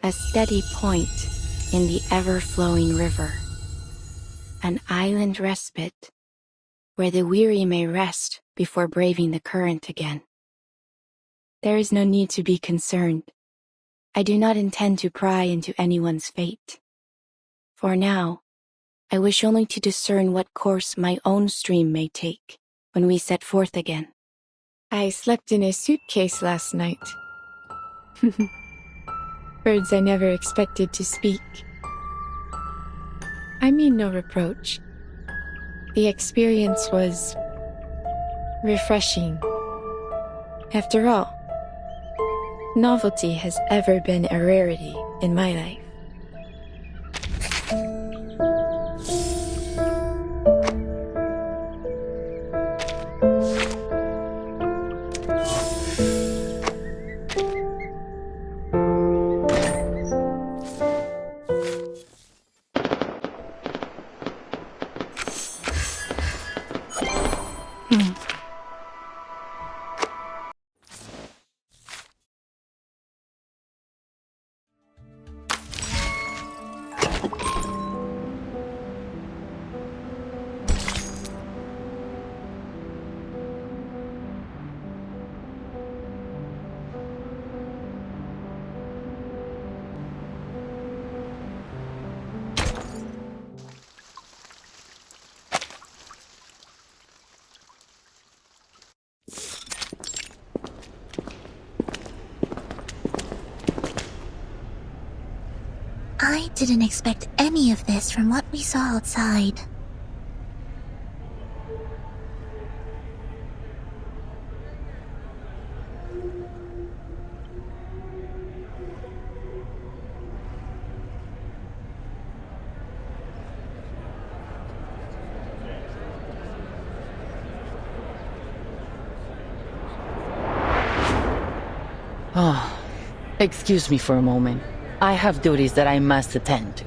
a steady point in the ever-flowing river, an island respite where the weary may rest before braving the current again. There is no need to be concerned. I do not intend to pry into anyone's fate. For now, I wish only to discern what course my own stream may take when we set forth again. I slept in a suitcase last night. Words I never expected to speak. I mean no reproach. The experience was refreshing. After all, novelty has ever been a rarity in my life. I didn't expect any of this from what we saw outside. Oh, excuse me for a moment. I have duties that I must attend to.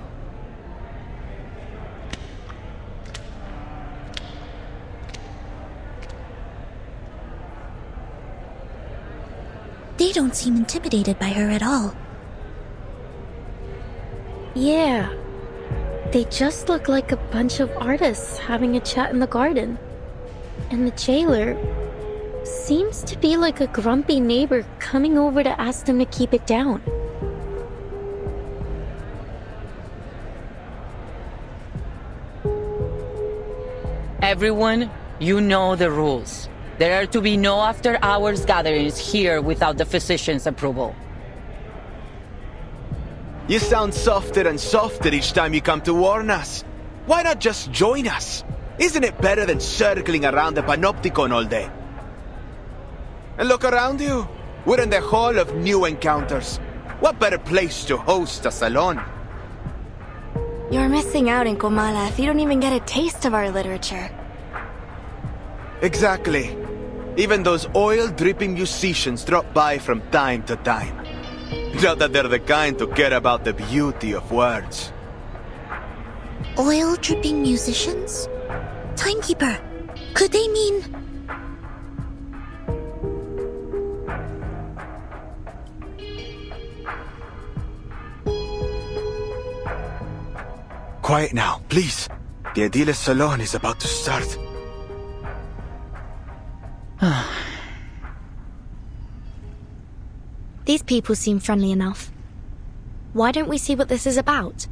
They don't seem intimidated by her at all. Yeah. They just look like a bunch of artists having a chat in the garden. And the jailer seems to be like a grumpy neighbor coming over to ask them to keep it down. Everyone, you know the rules. There are to be no after-hours gatherings here without the physician's approval. You sound softer and softer each time you come to warn us. Why not just join us? Isn't it better than circling around the Panopticon all day? And look around you. We're in the Hall of New Encounters. What better place to host a salon? You're missing out in Comala if you don't even get a taste of our literature. Exactly. Even those oil-dripping musicians drop by from time to time. Not that they're the kind to care about the beauty of words. Oil-dripping musicians? Timekeeper, could they mean... Quiet now, please. The Ediles Salon is about to start. These people seem friendly enough. Why don't we see what this is about?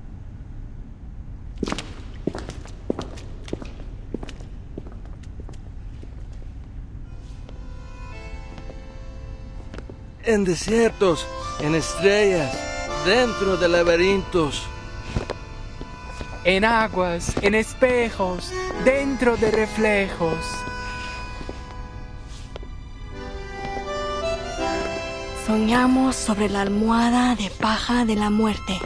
En desiertos, en estrellas, dentro de laberintos. En aguas, en espejos, dentro de reflejos. Soñamos sobre la almohada de paja de la muerte.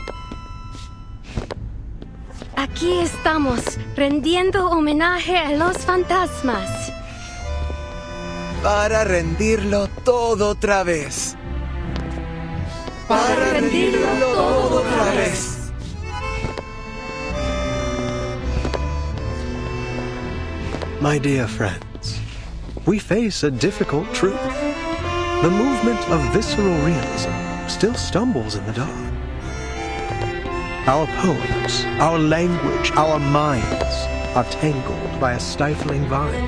Aquí estamos, rendiendo homenaje a los fantasmas. Para rendirlo todo otra vez. Para rendirlo todo otra vez. My dear friends, we face a difficult truth. The movement of visceral realism still stumbles in the dark. Our poems, our language, our minds are tangled by a stifling vine.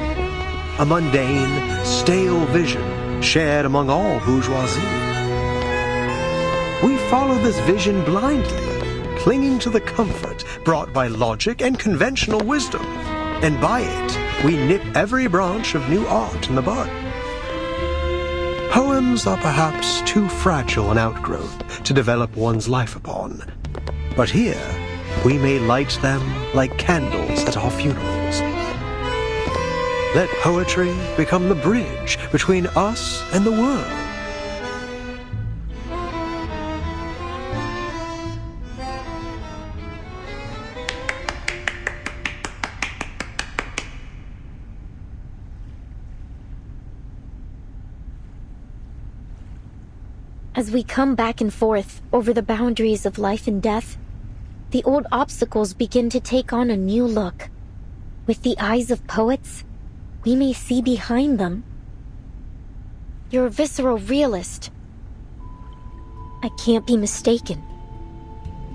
A mundane, stale vision shared among all bourgeoisie. We follow this vision blindly, clinging to the comfort brought by logic and conventional wisdom, and by it we nip every branch of new art in the bud. Poems are perhaps too fragile an outgrowth to develop one's life upon, but here we may light them like candles at our funerals. Let poetry become the bridge between us and the world. As we come back and forth over the boundaries of life and death, the old obstacles begin to take on a new look. With the eyes of poets, we may see behind them. You're a visceral realist. I can't be mistaken.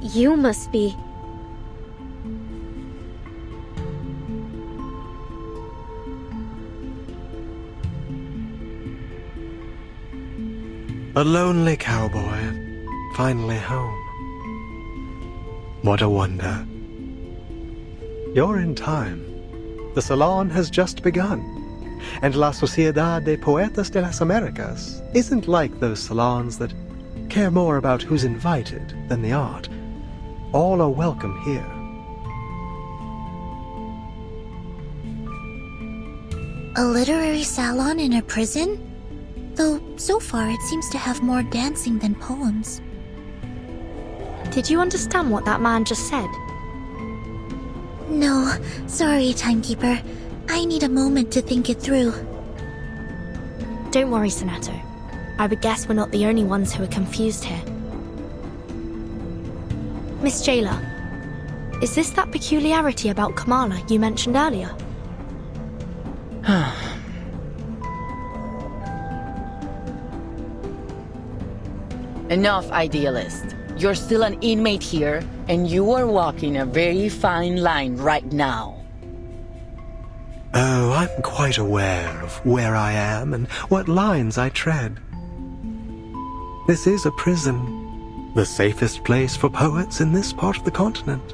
You must be... A lonely cowboy, finally home. What a wonder. You're in time. The salon has just begun, and La Sociedad de Poetas de las Americas isn't like those salons that care more about who's invited than the art. All are welcome here. A literary salon in a prison? Though, so far it seems to have more dancing than poems. Did you understand what that man just said? No, sorry, Timekeeper. I need a moment to think it through. Don't worry, Sonato. I would guess we're not the only ones who are confused here. Miss Jailer, is this that peculiarity about Kamala you mentioned earlier? Enough, idealist. You're still an inmate here, and you are walking a very fine line right now. Oh, I'm quite aware of where I am and what lines I tread. This is a prison, the safest place for poets in this part of the continent.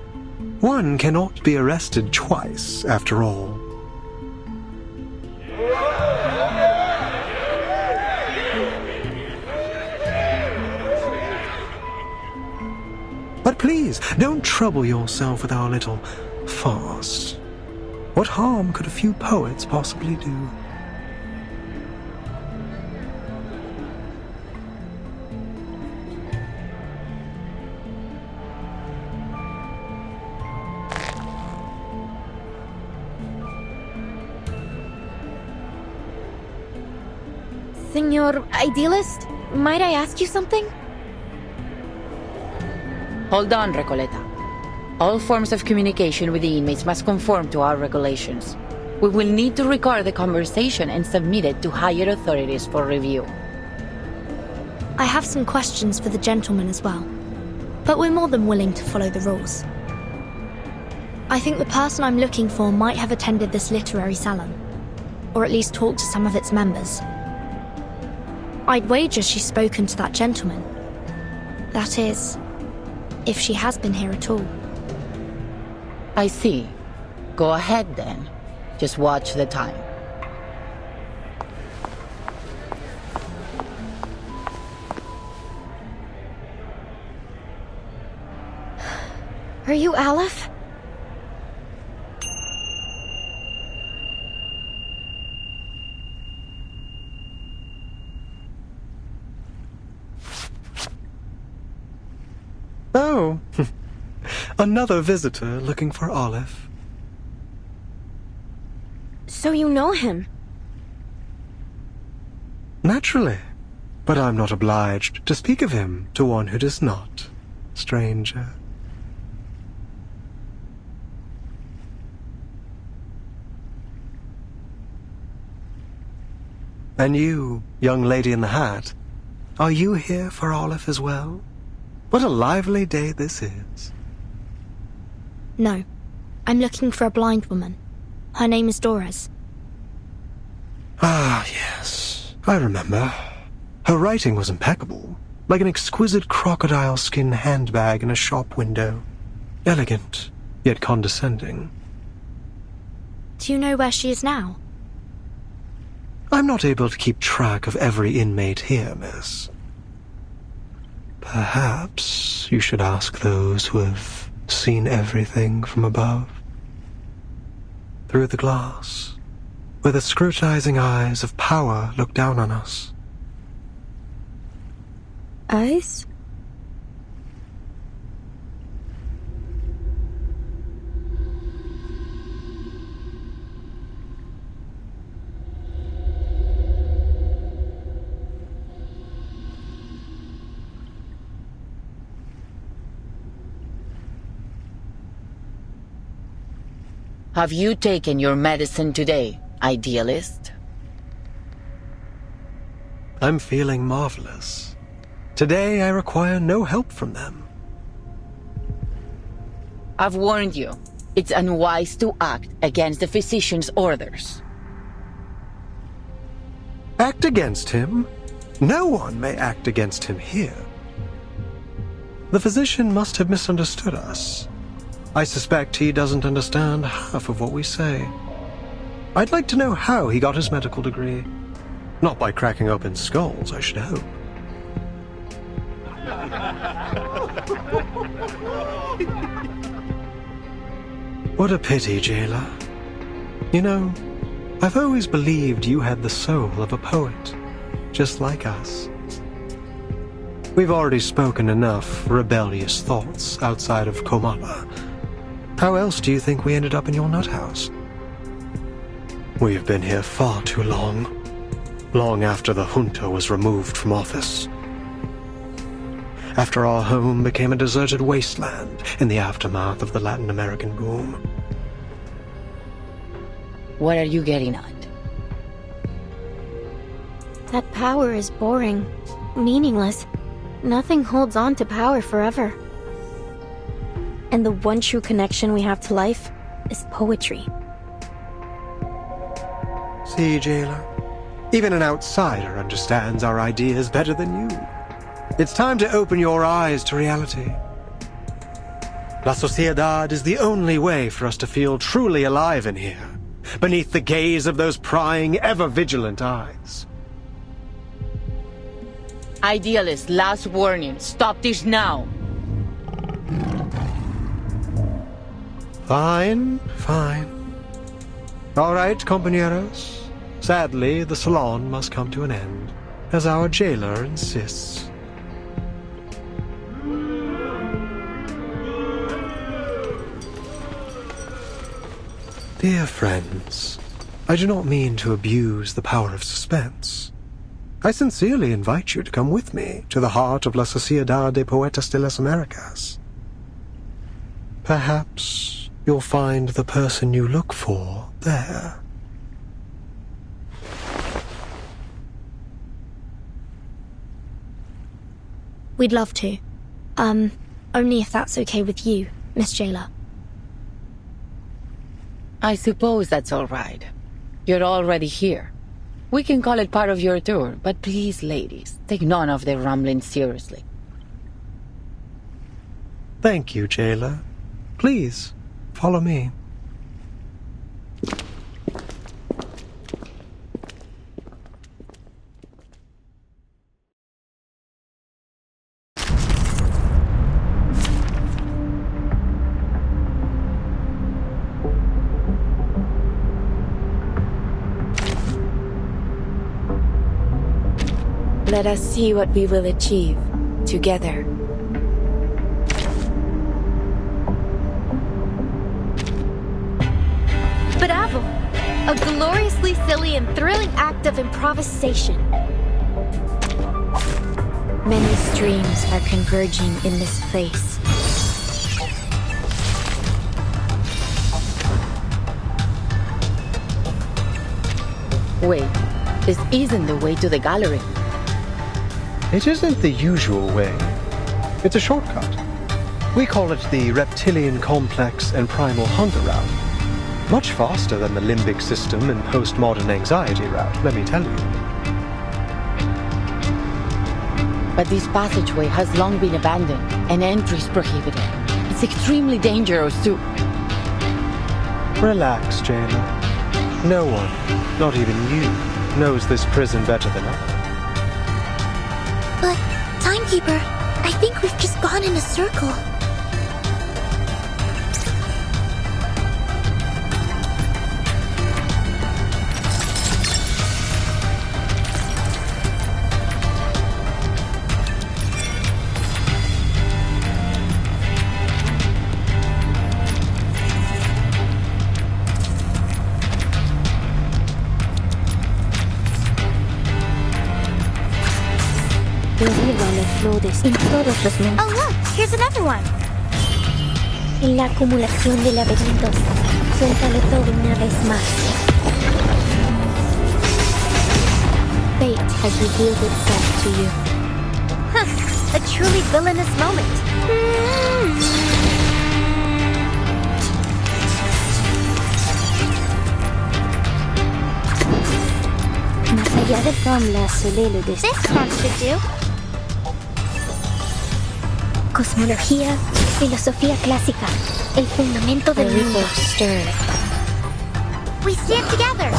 One cannot be arrested twice, after all. But please, don't trouble yourself with our little farce. What harm could a few poets possibly do? Senor Idealist, might I ask you something? Hold on, Recoleta. All forms of communication with the inmates must conform to our regulations. We will need to record the conversation and submit it to higher authorities for review. I have some questions for the gentleman as well, but we're more than willing to follow the rules. I think the person I'm looking for might have attended this literary salon, or at least talked to some of its members. I'd wager she's spoken to that gentleman. That is, if she has been here at all. I see. Go ahead then. Just watch the time. Are you Aleph? Oh, another visitor looking for Aleph. So you know him? Naturally, but I'm not obliged to speak of him to one who does not, stranger. And you, young lady in the hat, are you here for Aleph as well? What a lively day this is. No. I'm looking for a blind woman. Her name is Doris. Ah, yes. I remember. Her writing was impeccable, like an exquisite crocodile skin handbag in a shop window. Elegant, yet condescending. Do you know where she is now? I'm not able to keep track of every inmate here, miss. Perhaps you should ask those who have seen everything from above. Through the glass, where the scrutinizing eyes of power look down on us. Eyes? Have you taken your medicine today, idealist? I'm feeling marvelous. Today I require no help from them. I've warned you. It's unwise to act against the physician's orders. Act against him? No one may act against him here. The physician must have misunderstood us. I suspect he doesn't understand half of what we say. I'd like to know how he got his medical degree. Not by cracking open skulls, I should hope. What a pity, jailer. You know, I've always believed you had the soul of a poet, just like us. We've already spoken enough rebellious thoughts outside of Komala. How else do you think we ended up in your nut house? We've been here far too long. Long after the junta was removed from office. After our home became a deserted wasteland in the aftermath of the Latin American boom. What are you getting at? That power is boring, meaningless. Nothing holds on to power forever. And the one true connection we have to life is poetry. See, jailer? Even an outsider understands our ideas better than you. It's time to open your eyes to reality. La Sociedad is the only way for us to feel truly alive in here, beneath the gaze of those prying, ever-vigilant eyes. Idealist, last warning. Stop this now. Fine, fine. All right, compañeros. Sadly, the salon must come to an end, as our jailer insists. Dear friends, I do not mean to abuse the power of suspense. I sincerely invite you to come with me to the heart of La Sociedad de Poetas de las Americas. Perhaps you'll find the person you look for there. We'd love to. Only if that's okay with you, Miss Jailer. I suppose that's all right. You're already here. We can call it part of your tour, but please, ladies, take none of their rumblings seriously. Thank you, jailer. Please, follow me. Let us see what we will achieve together. Bravo! A gloriously silly and thrilling act of improvisation. Many streams are converging in this place. Wait, this isn't the way to the gallery. It isn't the usual way. It's a shortcut. We call it the reptilian complex and primal hunger route. Much faster than the limbic system and postmodern anxiety route, let me tell you. But this passageway has long been abandoned and entries prohibited. It's extremely dangerous to... Relax, Jaina. No one, not even you, knows this prison better than I. But, Timekeeper, I think we've just gone in a circle. En todos los mundos. Oh look, here's another one. En la acumulación de laberintos. Suéltalo todo una vez más. Fate has revealed itself to you. Huh, a truly villainous moment. Más allá de Famla, Soleil le This one should do. Cosmología, filosofía clásica, el fundamento del mundo. We stand together.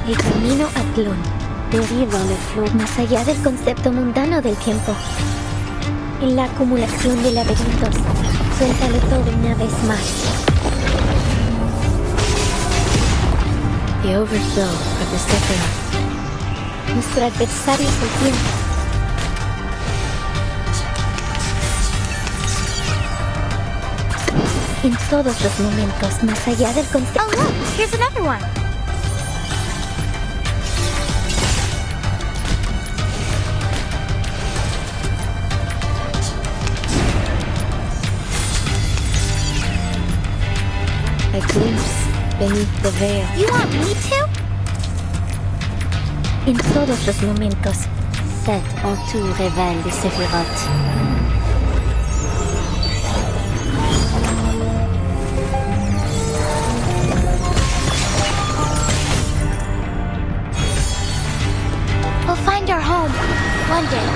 El camino a Tlon. Más allá del concepto mundano del tiempo. En la acumulación de laberintos. Suéltalo todo una vez más. The overflow of the Sephiroth. Nuestro adversario es el tiempo. En todos los momentos, más allá del concepto. Oh look, here's another one. A glimpse beneath the veil. You want me to? En todos los momentos. Cet en tout révèle de Sephiroth. We'll find our home one day.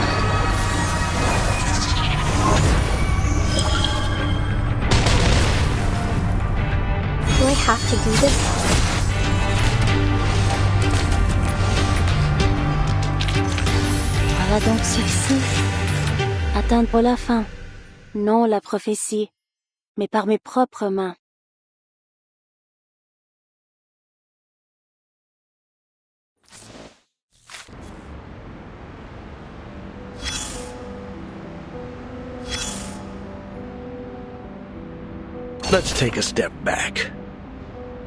Do I have to do this? Voilà donc ceci. Atteindre la fin. Non la prophétie, mais par mes propres mains. Let's take a step back.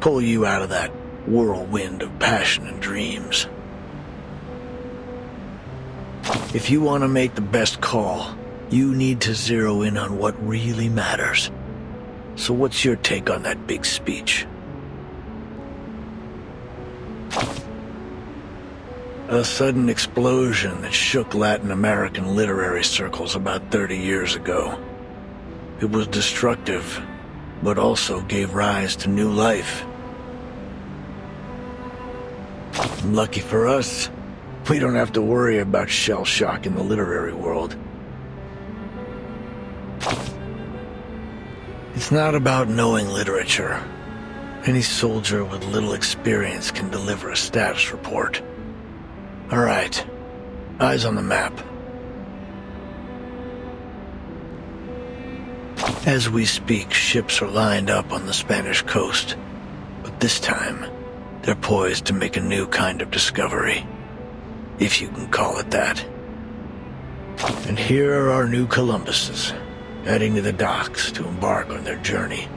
Pull you out of that whirlwind of passion and dreams. If you want to make the best call, you need to zero in on what really matters. So what's your take on that big speech? A sudden explosion that shook Latin American literary circles about 30 years ago. It was destructive, but also gave rise to new life. Lucky for us, we don't have to worry about shell shock in the literary world. It's not about knowing literature. Any soldier with little experience can deliver a status report. All right, eyes on the map. As we speak, ships are lined up on the Spanish coast, but this time, they're poised to make a new kind of discovery, if you can call it that. And here are our new Columbuses, heading to the docks to embark on their journey.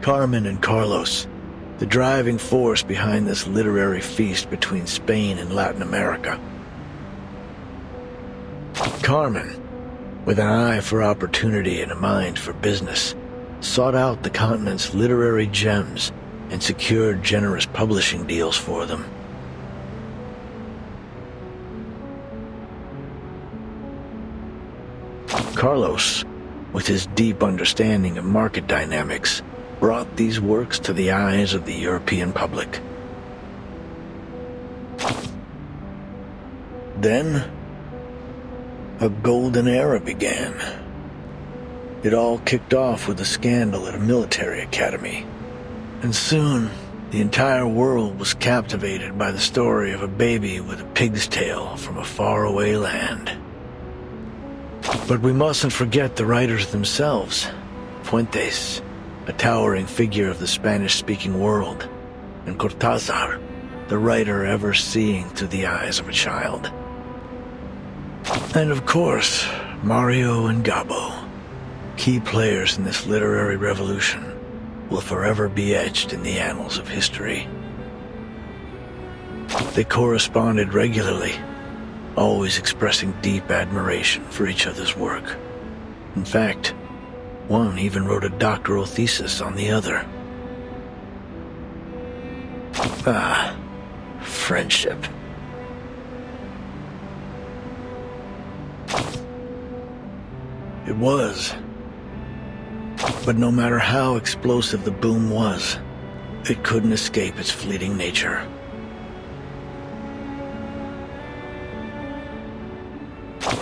Carmen and Carlos, the driving force behind this literary feast between Spain and Latin America. Carmen, with an eye for opportunity and a mind for business, sought out the continent's literary gems and secured generous publishing deals for them. Carlos, with his deep understanding of market dynamics, brought these works to the eyes of the European public. Then, a golden era began. It all kicked off with a scandal at a military academy, and soon the entire world was captivated by the story of a baby with a pig's tail from a faraway land. But we mustn't forget the writers themselves. Fuentes, a towering figure of the Spanish-speaking world, and Cortázar, the writer ever seeing through the eyes of a child. And of course, Mario and Gabo, key players in this literary revolution, will forever be etched in the annals of history. They corresponded regularly, always expressing deep admiration for each other's work. In fact, one even wrote a doctoral thesis on the other. Ah, friendship. It was. But no matter how explosive the boom was, it couldn't escape its fleeting nature.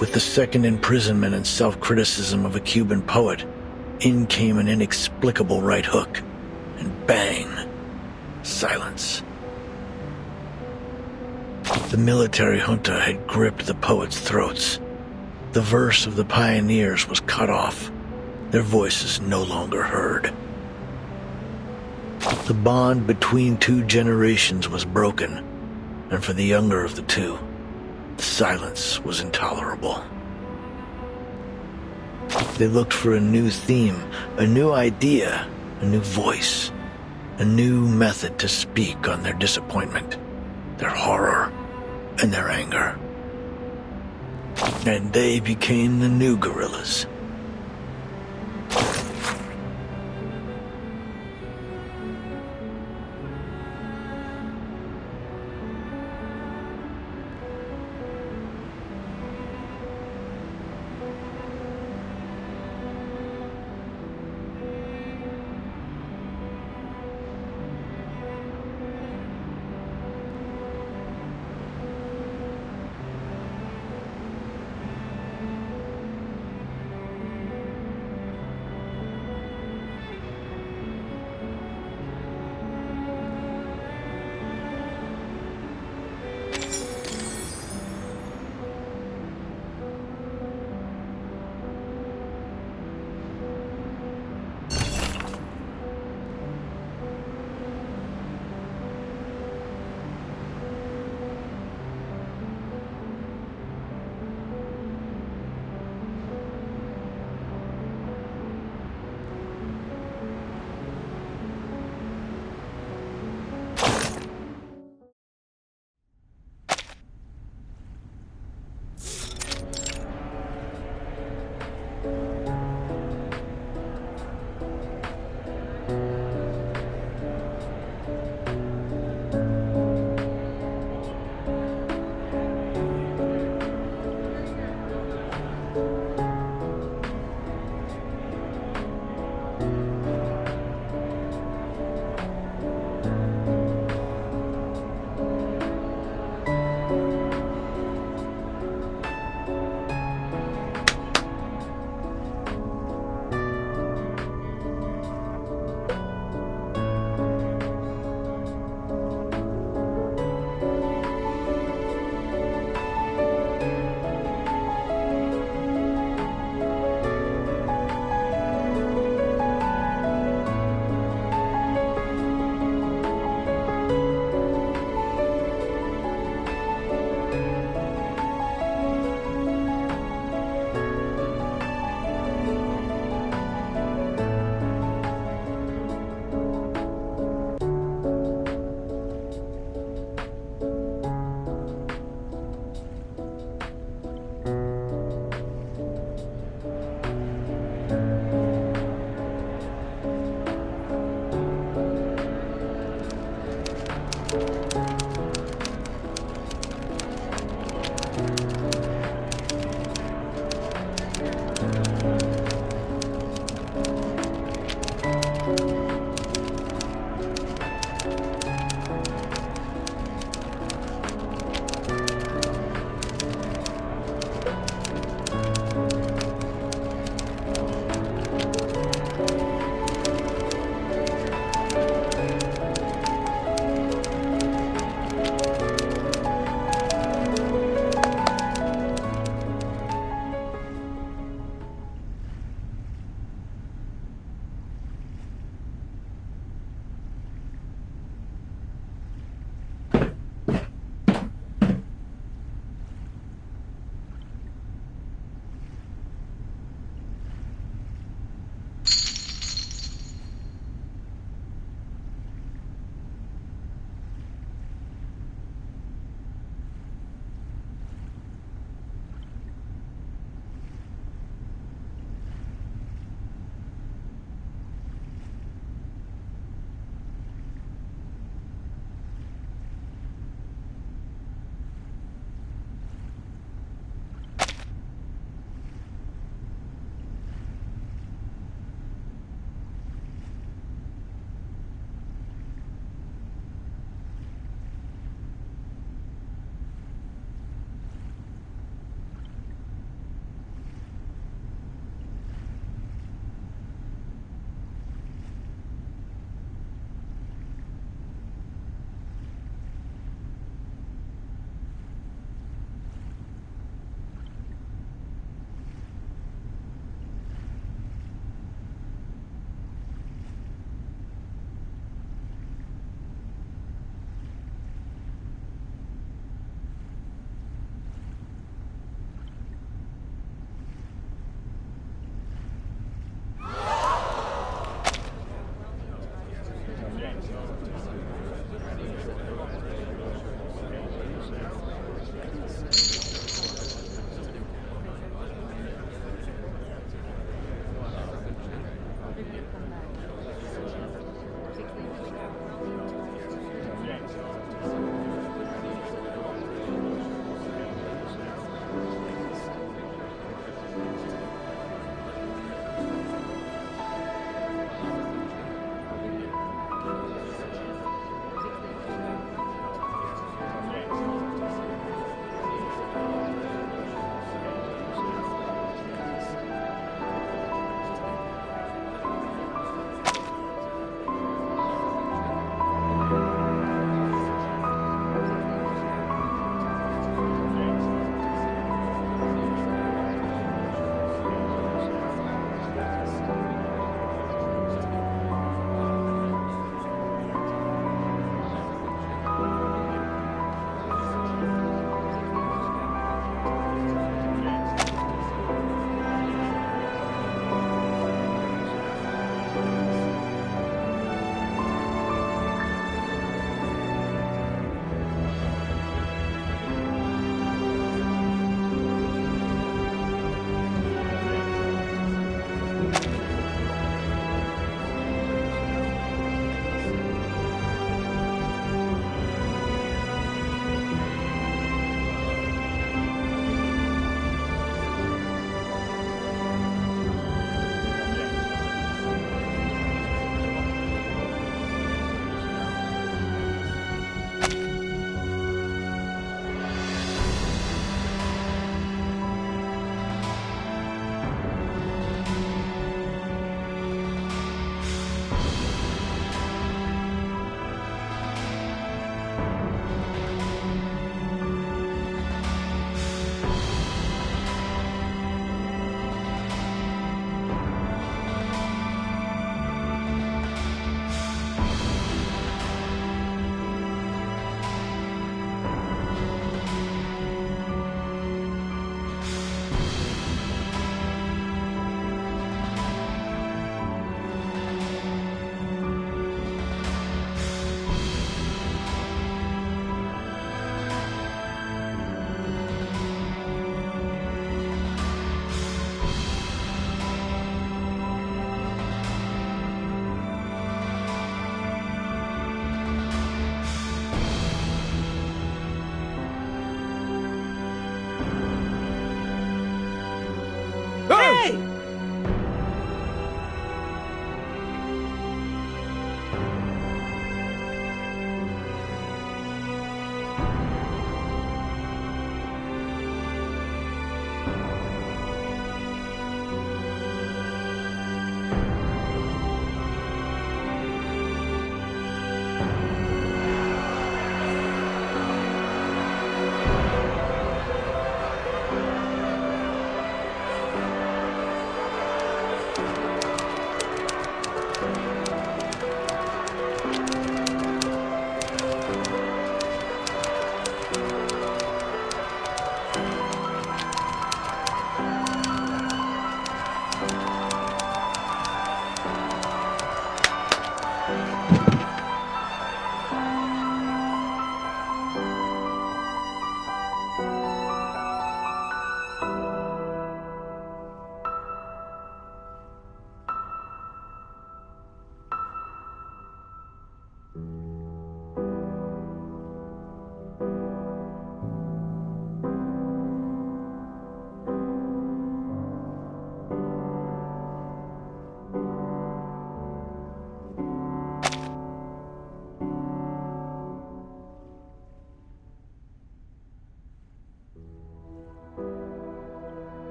With the second imprisonment and self-criticism of a Cuban poet, in came an inexplicable right hook, and bang, silence. The military junta had gripped the poets' throats. The verse of the pioneers was cut off, their voices no longer heard. The bond between two generations was broken, and for the younger of the two, the silence was intolerable. They looked for a new theme, a new idea, a new voice, a new method to speak on their disappointment, their horror, and their anger. And they became the new guerrillas.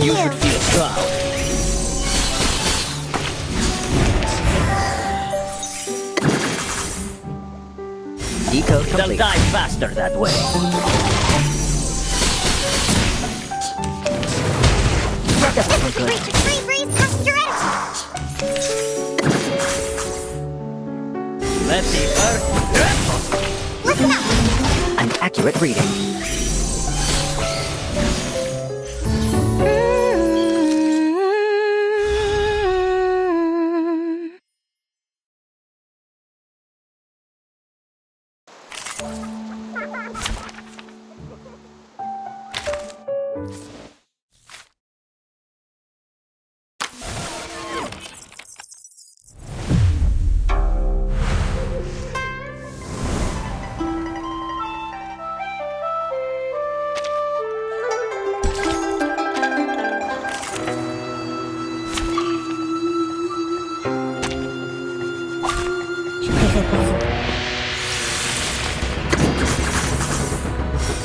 You should feel proud. Decode complete. They'll die faster that way. Free breeze passenger Let's see, Earth. Listen up! An accurate reading.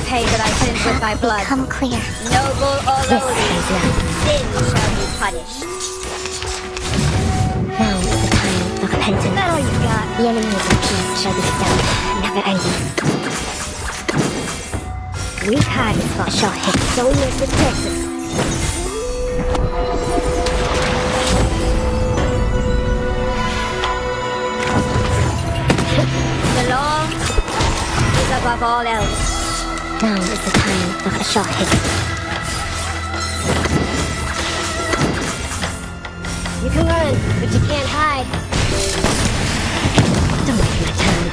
Pay that I sinned with my blood. Become clear. Noble or lowly, sin shall be punished. Now is the time for repentance. Is that all you got? The enemies of peace shall be stamped, never ending. We've had it for a short hit, so we use this Texas. The law is above all else. Now is the time for a short hit. You can run, but you can't hide. Don't waste my time.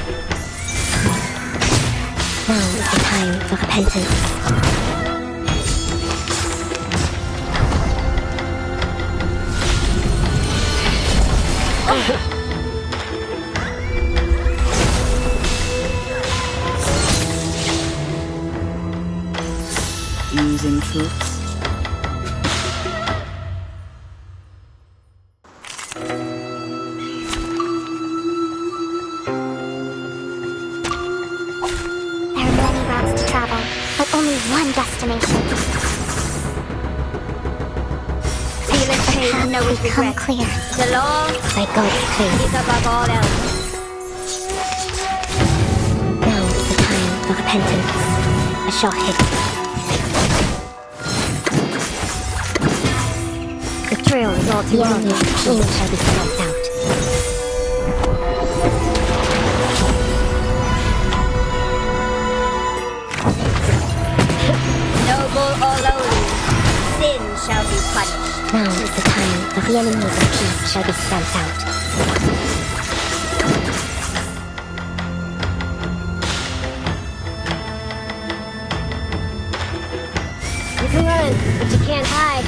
Now is the time for repentance. Using troops. There are many routes to travel, but only one destination. Fearless pain knows regret. Clear. The law By God's grace. is above all else. Now is the time for repentance. A short hit. The trail is all too long. The peace shall be stamped out. Noble or lowly, sin shall be punished. Now is the time for the enemies of peace shall be stamped out. You can run, but you can't hide.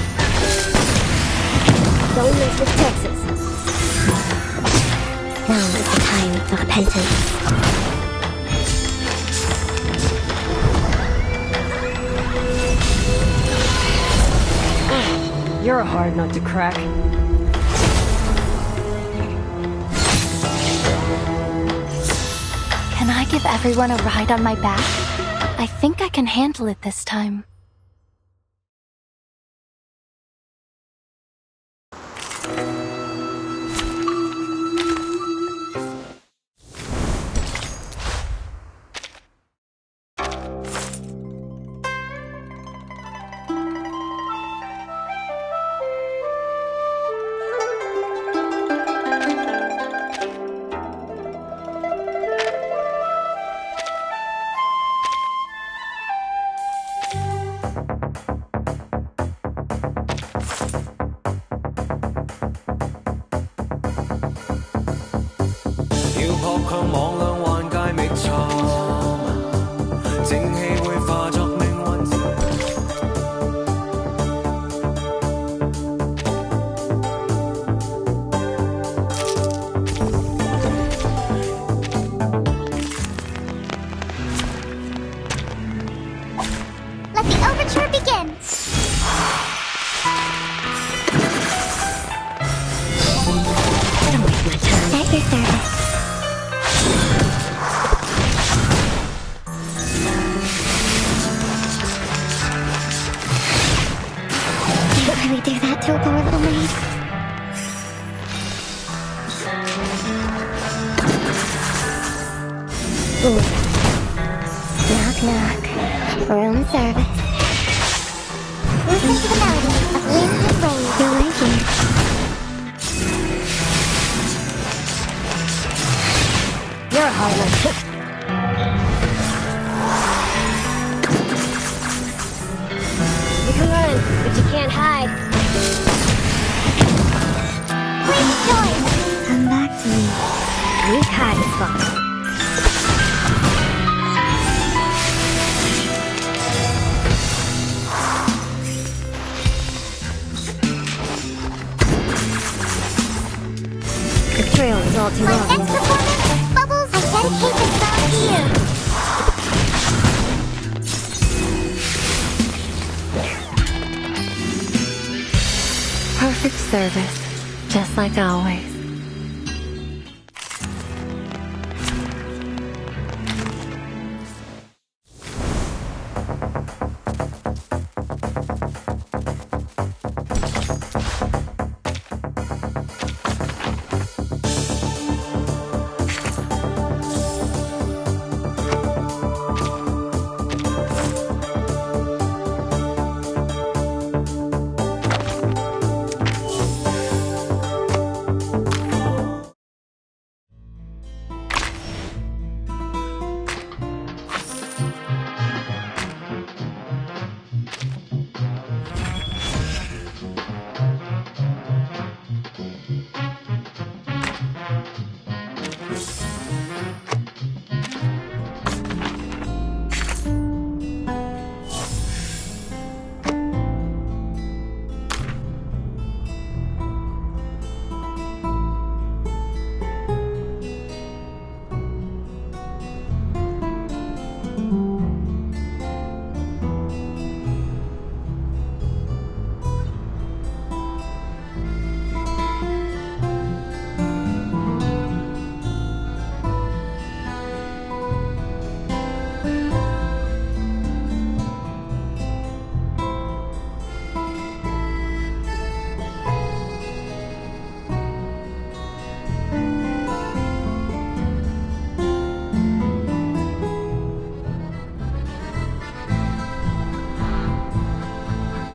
Don't mess with Texas. Now is the time for repentance. You're a hard nut to crack. Can I give everyone a ride on my back? I think I can handle it this time. Let the overture begin. At your service. Ooh. Knock, knock. Room service. Listen to the melody of wind and rain. You're ranking. You're a hard one. You can run, but you can't hide. Please join! Come back to me. Weak hiding spot. The trail is all too obvious. Next performance, Bubbles, I dedicate this song to you. Perfect service, just like always.